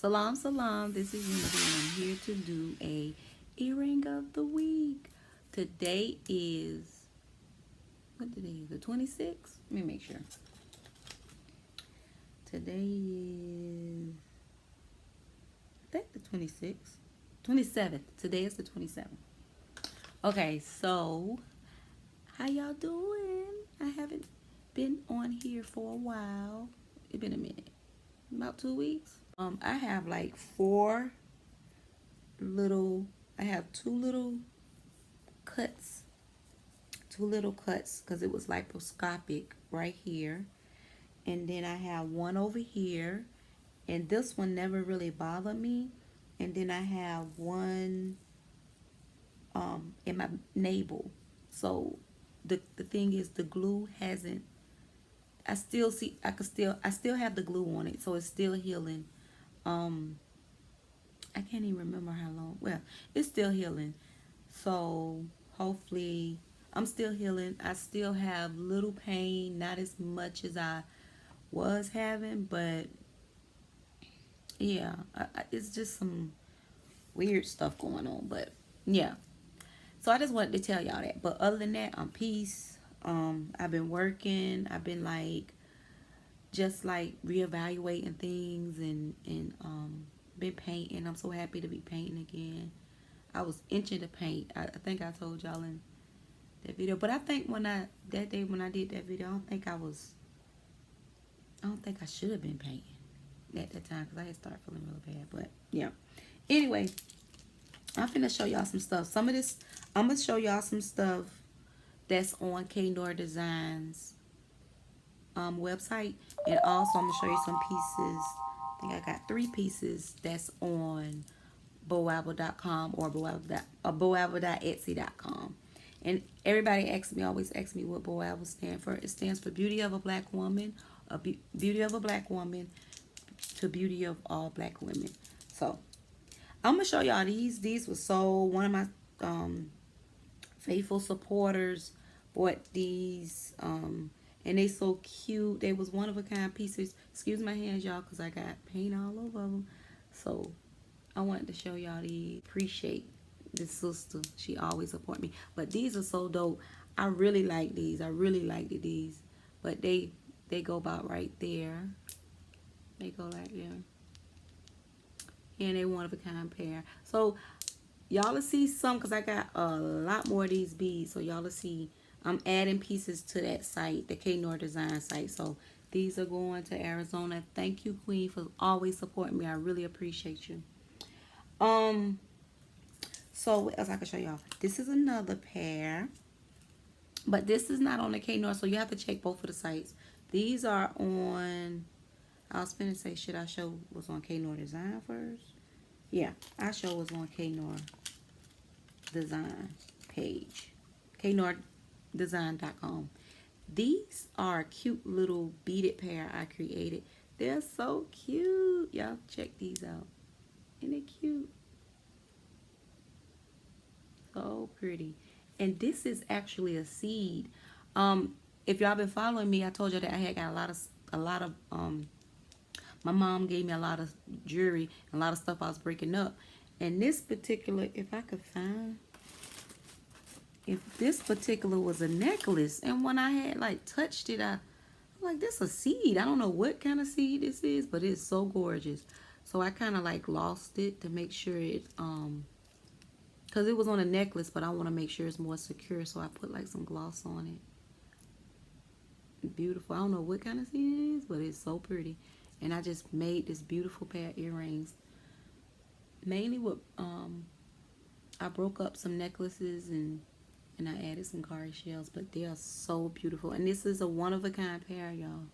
Salam, salam. This is Unity, and I'm here to do a earring of the week. Today is what today is the 26th. Let me make sure. Today is I think the 26th, 27th. Today is the 27th. Okay, so how y'all doing? I haven't been on here for a while. It's been a minute, about 2 weeks. I have like little I have cuts two little cuts because it was laparoscopic right here, and then I have one over here, and this one never really bothered me, and then I have one in my navel. So the thing is, the glue hasn't, I still have the glue on it, so it's still healing. um I can't even remember how long. Well, it's still healing. So hopefully I'm still healing. I still have little pain, not as much as I was having, but yeah, it's just some weird stuff going on. But yeah, so I just wanted to tell y'all that. But other than that, I'm peace. I've been working. I've been just reevaluating things and been painting. I'm so happy to be painting again. I was itching to paint. I think I told y'all in that video. But I think that day when I did that video, I don't think I should have been painting at that time because I had started feeling really bad. But yeah. Anyway, I'm finna show y'all some stuff. Some of this, I'm gonna show y'all some stuff that's on K.Noir Designs website, and also I'm gonna show you some pieces. I think I got 3 pieces that's on boabwart.com or boabwart.etsy.com. And everybody always asks me what boabwart stands for. It stands for Beauty of a Black Woman, Beauty of a Black Woman to Beauty of all Black women. So I'm gonna show y'all these. These were sold. One of my faithful supporters bought these, and they so cute. They was one of a kind pieces. Excuse my hands, y'all, because I got paint all over them. So I wanted to show y'all these. Appreciate this sister. She always support me. But these are so dope. I really like these. I really liked these. But they go about right there. They go right there. And they one of a kind pair. So y'all will see some, because I got a lot more of these beads. So y'all will see I'm adding pieces to that site, the K.Noir Designs site. So these are going to Arizona. Thank you, Queen, for always supporting me. I really appreciate you. So what else I can show y'all? This is another pair, but this is not on the K.Noir, so you have to check both of the sites. These are on, I was finna say, should I show what's on K.Noir Design first? Yeah, I show what's on K.Noir Design page, knoirdesign.com. These are a cute little beaded pair I created. They're so cute. Y'all check these out. Isn't it cute? So pretty. And this is actually a seed. If y'all been following me, I told you that I had got a lot of my mom gave me a lot of jewelry and a lot of stuff I was breaking up. And this particular, if this particular was a necklace, and when I had touched it, I'm like, this is a seed. I don't know what kind of seed this is, but it's so gorgeous. So I kind of lost it to make sure it because it was on a necklace, but I want to make sure it's more secure, so I put some gloss on it. Beautiful. I don't know what kind of seed it is, but it's so pretty. And I just made this beautiful pair of earrings, mainly with I broke up some necklaces and I added some cowrie shells, but they are so beautiful. And this is a one-of-a-kind pair, y'all,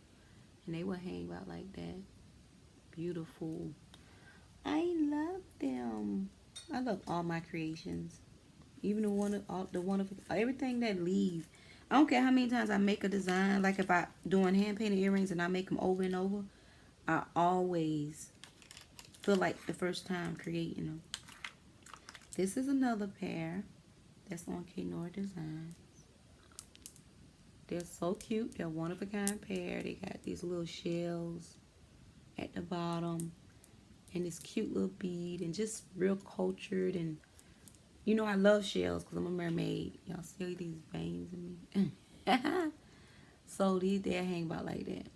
and they will hang out like that. Beautiful. I love them. I love all my creations, even everything that leave. I don't care how many times I make a design. Like if I doing hand painted earrings and I make them over and over, I always feel like the first time creating them. This is another pair that's on K.Noir Designs. They're so cute. They're one-of-a-kind pair. They got these little shells at the bottom. and this cute little bead, and just real cultured. And you know I love shells because I'm a mermaid. Y'all see these veins in me? So these they hang about like that.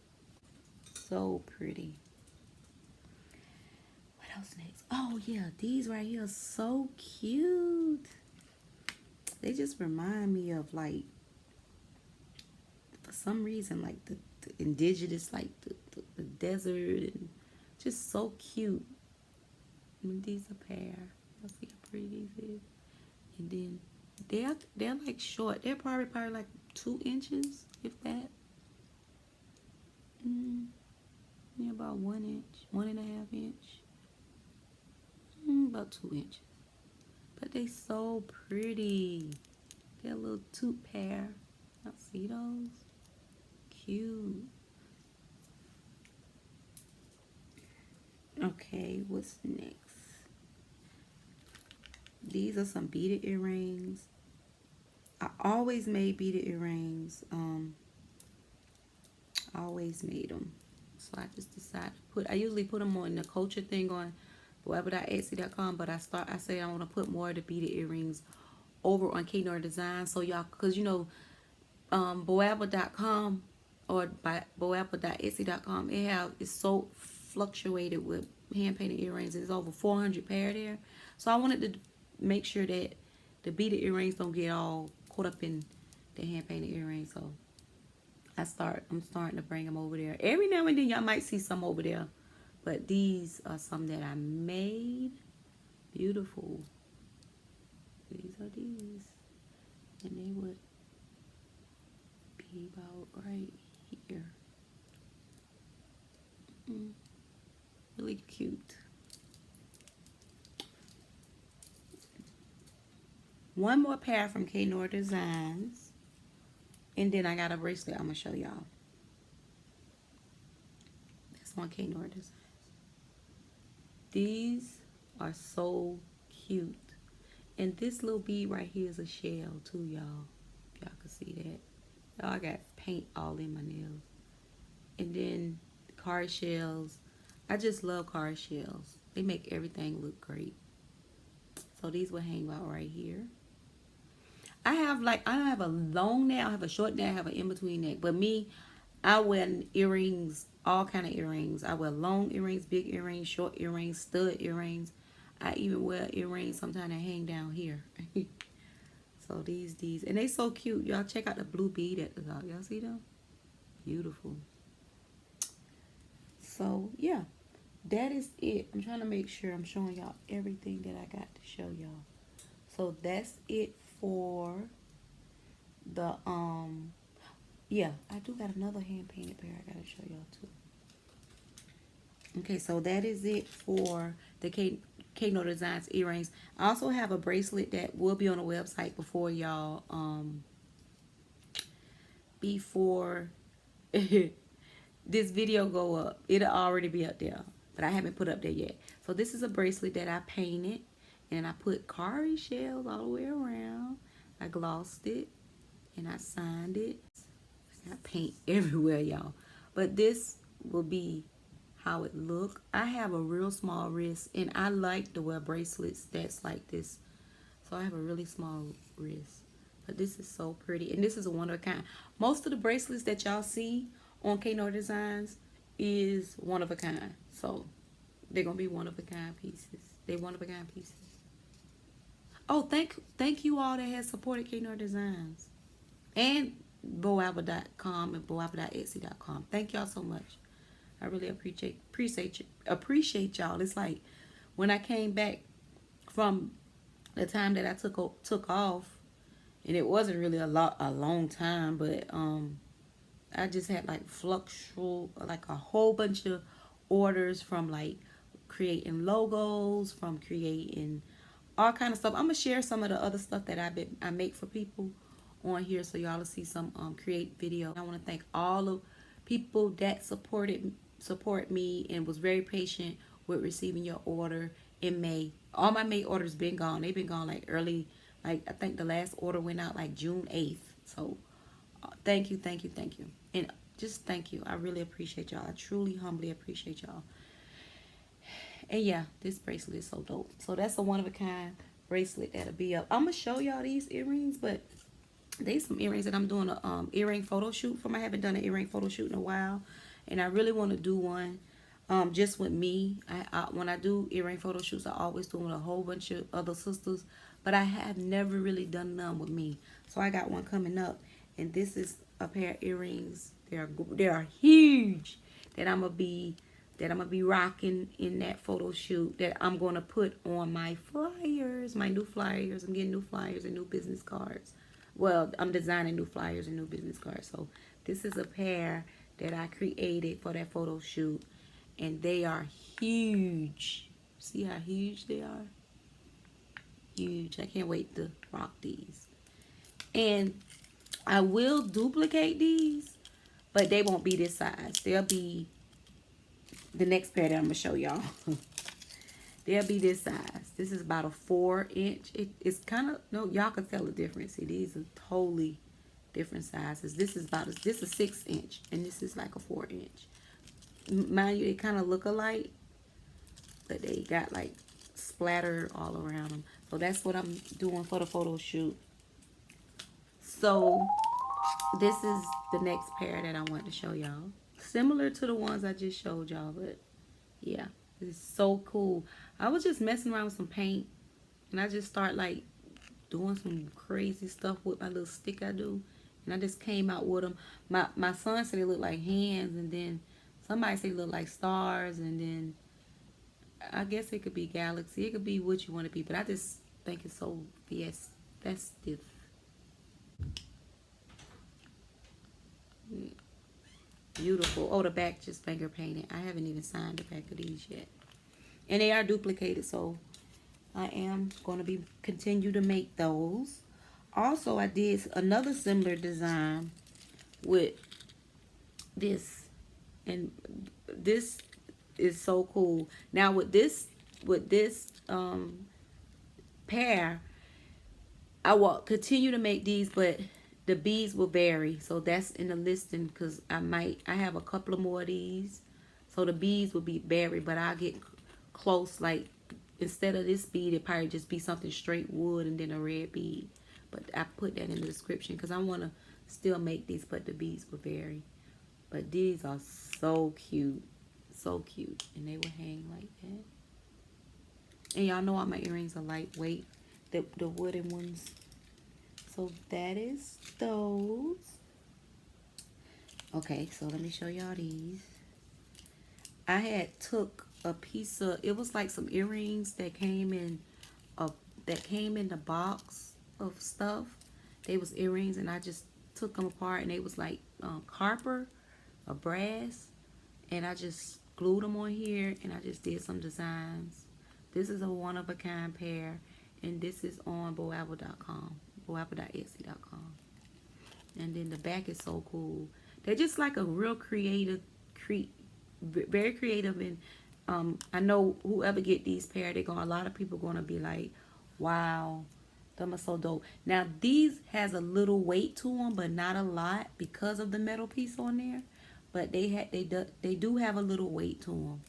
So pretty. What else next? Oh yeah, these right here are so cute. They just remind me of like, for some reason, like the indigenous, like the desert, and just so cute. And these a pair. Y'all see how pretty these is? And then they're like short. They're probably like 2 inches, if that. Yeah, about 1 inch, 1.5 inch. About 2 inches. But they so pretty. They're a little two pair. Y'all see those? Cute. Okay, what's next? These are some beaded earrings. I always made beaded earrings. I always made them. So I just decided to I usually put them on the culture thing on boabwart.etsy.com, but I say I want to put more of the beaded earrings over on K.Noir Designs. So y'all, because you know, boabwart.com or by boabwart.etsy.com, it's so fluctuated with hand painted earrings. There's over 400 pair there. So I wanted to make sure that the beaded earrings don't get all caught up in the hand painted earrings. So I'm starting to bring them over there. Every now and then y'all might see some over there. But these are some that I made. Beautiful. These are these. And they would be about right here. Really cute. One more pair from K.Noir Designs. And then I got a bracelet I'm going to show y'all. That's on K.Noir Designs. These are so cute. And this little bead right here is a shell too, y'all. Y'all can see that. Y'all got paint all in my nails. And then card shells. I just love card shells. They make everything look great. So these will hang out right here. I don't have a long neck, I have a short neck, I have an in-between neck. But me, I wear earrings, all kind of earrings. I wear long earrings, big earrings, short earrings, stud earrings. I even wear earrings sometimes that hang down here. So these. And they so cute. Y'all check out the blue bead at the top. Y'all see them? Beautiful. So, yeah. That is it. I'm trying to make sure I'm showing y'all everything that I got to show y'all. So that's it for the yeah, I do got another hand painted pair I gotta show y'all too. Okay, so that is it for the K.Noir Designs earrings. I also have a bracelet that will be on the website before y'all before this video go up. It'll already be up there, but I haven't put up there yet. So this is a bracelet that I painted, and I put cowrie shells all the way around. I glossed it, and I signed it. I got paint everywhere, y'all. But this will be how it look. I have a real small wrist, and I like to wear bracelets that's like this. So I have a really small wrist. But this is so pretty, and this is a one of a kind. Most of the bracelets that y'all see on K.Noir Designs is one of a kind. So they're gonna be one of a kind pieces. They one of a kind pieces. Oh, thank you all that has supported K.Noir Designs and boabwart.com and boabwart.etsy.com. Thank y'all so much. I really appreciate y'all. It's like when I came back from the time that I took off, and it wasn't really a long time, but I just had like like a whole bunch of orders from like creating logos, from creating all kind of stuff. I'm gonna share some of the other stuff that I make for people on here, so y'all will see some create video. I want to thank all of people that support me and was very patient with receiving your order in May. All my May orders been gone. They've been gone like early, like I think the last order went out like June 8th. So thank you. And just thank you. I really appreciate y'all. I truly, humbly appreciate y'all. And yeah, this bracelet is so dope. So that's a one of a kind bracelet that'll be up. I'm gonna show y'all these earrings, but they some earrings that I'm doing a earring photo shoot from. I haven't done an earring photo shoot in a while, and I really want to do one just with me. When I do earring photo shoots, I always do them with a whole bunch of other sisters, but I have never really done none with me. So I got one coming up, and this is a pair of earrings. They are huge that I'm gonna be rocking in that photo shoot, that I'm gonna put on my flyers, my new flyers. I'm getting new flyers and new business cards. Well, I'm designing new flyers and new business cards. So this is a pair that I created for that photo shoot, and they are huge. See how huge they are? Huge. I can't wait to rock these. And I will duplicate these, but they won't be this size. They'll be the next pair that I'm gonna show y'all. They'll be this size. This is about a 4-inch. It's kind of, no, y'all can tell the difference. See, these are totally different sizes. This is 6-inch, and this is like a 4-inch. Mind you, they kind of look alike, but they got like splatter all around them. So that's what I'm doing for the photo shoot. So this is the next pair that I want to show y'all. Similar to the ones I just showed y'all, but yeah, it's so cool. I was just messing around with some paint, and I just start like doing some crazy stuff with my little stick I do, and I just came out with them. My son said they look like hands, and then somebody said they look like stars, and then I guess it could be galaxy. It could be what you want to be, but I just think it's so festive. Beautiful. Oh, the back just finger painted. I haven't even signed the back of these yet. And they are duplicated, so I am going to be continue to make those. Also, I did another similar design with this, and this is so cool. Now with this pair, I will continue to make these, but the beads will vary. So that's in the listing, because I have a couple of more of these. So the beads will be varied, but I'll get close, like instead of this bead, it probably just be something straight wood and then a red bead. But I put that in the description because I want to still make these, but the beads will vary. But these are so cute. So cute. And they will hang like that. And y'all know all my earrings are lightweight. The wooden ones. So that is those. Okay, so let me show y'all these. I had took a piece of, it was like some earrings that came in the box of stuff. They was earrings, and I just took them apart, and they was like copper or brass, and I just glued them on here, and I just did some designs. This is a one-of-a-kind pair, and this is on boabwart.com, boabwart.etsy.com. And then the back is so cool. They're just like a real creative, very creative, and I know whoever get these pair, a lot of people gonna be like, wow, them are so dope. Now these has a little weight to them, but not a lot because of the metal piece on there. But they do have a little weight to them.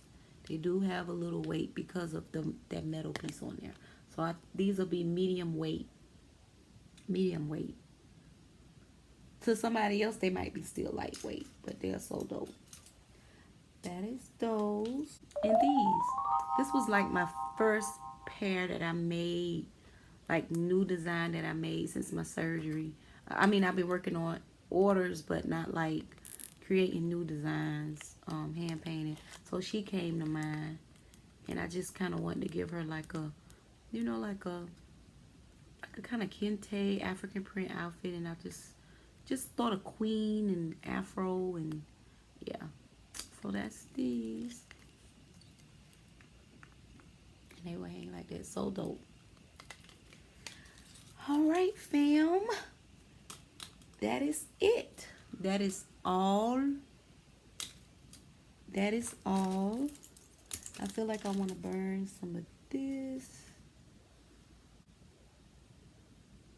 They do have a little weight because of that metal piece on there. So these will be medium weight. Medium weight. To somebody else, they might be still lightweight, but they're so dope. That is those. And these. This was like my first pair that I made, like new design that I made since my surgery. I mean, I've been working on orders, but not like creating new designs, hand painting. So she came to mind, and I just kind of wanted to give her like a, you know, like a kind of kente African print outfit, and I just thought of queen and afro, and yeah. So that's these, and they will hang like that. So dope. All right, fam. That is it. That is all. That is all. I feel like I want to burn some of this.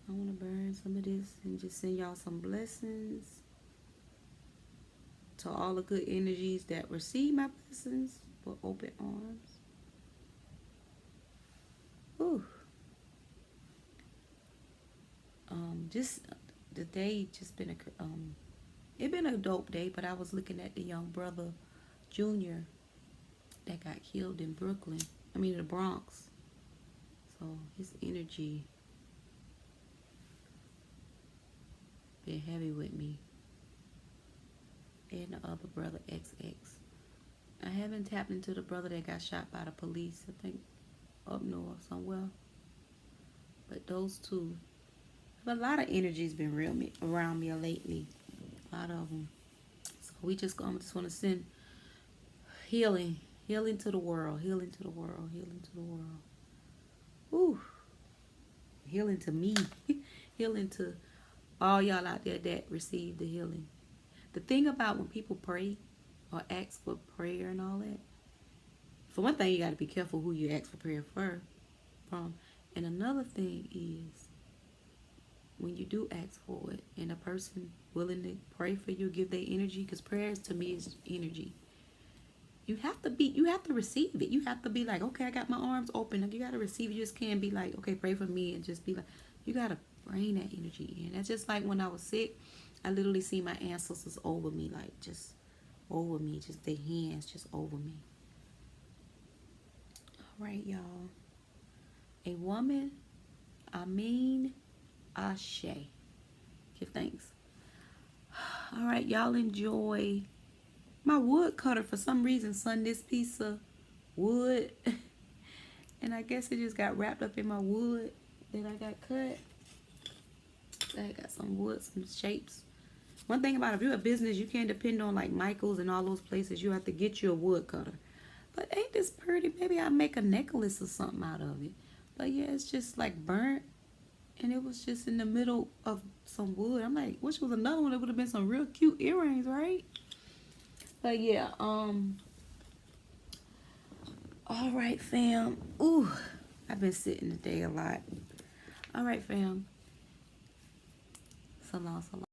I want to burn some of this and just send y'all some blessings to all the good energies that receive my blessings with open arms. Ooh. Just the day just been a it been a dope day, but I was looking at the young brother Junior that got killed in Brooklyn. I mean the Bronx. So his energy been heavy with me. And the other brother XX. I haven't tapped into the brother that got shot by the police, I think up north somewhere. But those two, a lot of energy's been around me lately. A lot of them. So I just want to send healing, healing to the world, healing to the world, healing to the world. Ooh, healing to me, healing to all y'all out there that receive the healing. The thing about when people pray or ask for prayer and all that, for one thing, you got to be careful who you ask for prayer from. And another thing is when you do ask for it and a person willing to pray for you, give their energy, because prayers to me is energy. You have to receive it. You have to be like, okay, I got my arms open. Like, you got to receive it. You just can't be like, okay, pray for me, and just be like, you got to bring that energy in. That's just like when I was sick, I literally see my ancestors over me, like just over me, just their hands just over me. All right, y'all. A woman, Ashe. Give thanks. All right, y'all enjoy. My wood cutter, for some reason, son, this piece of wood. And I guess it just got wrapped up in my wood that I got cut. I got some wood, some shapes. One thing about if you're a business, you can't depend on like Michael's and all those places. You have to get you a wood cutter. But ain't this pretty? Maybe I'll make a necklace or something out of it. But yeah, it's just like burnt. And it was just in the middle of some wood. I'm like, which was another one that would have been some real cute earrings, right? But yeah, all right, fam. Ooh, I've been sitting today a lot. All right, fam. So long, so long.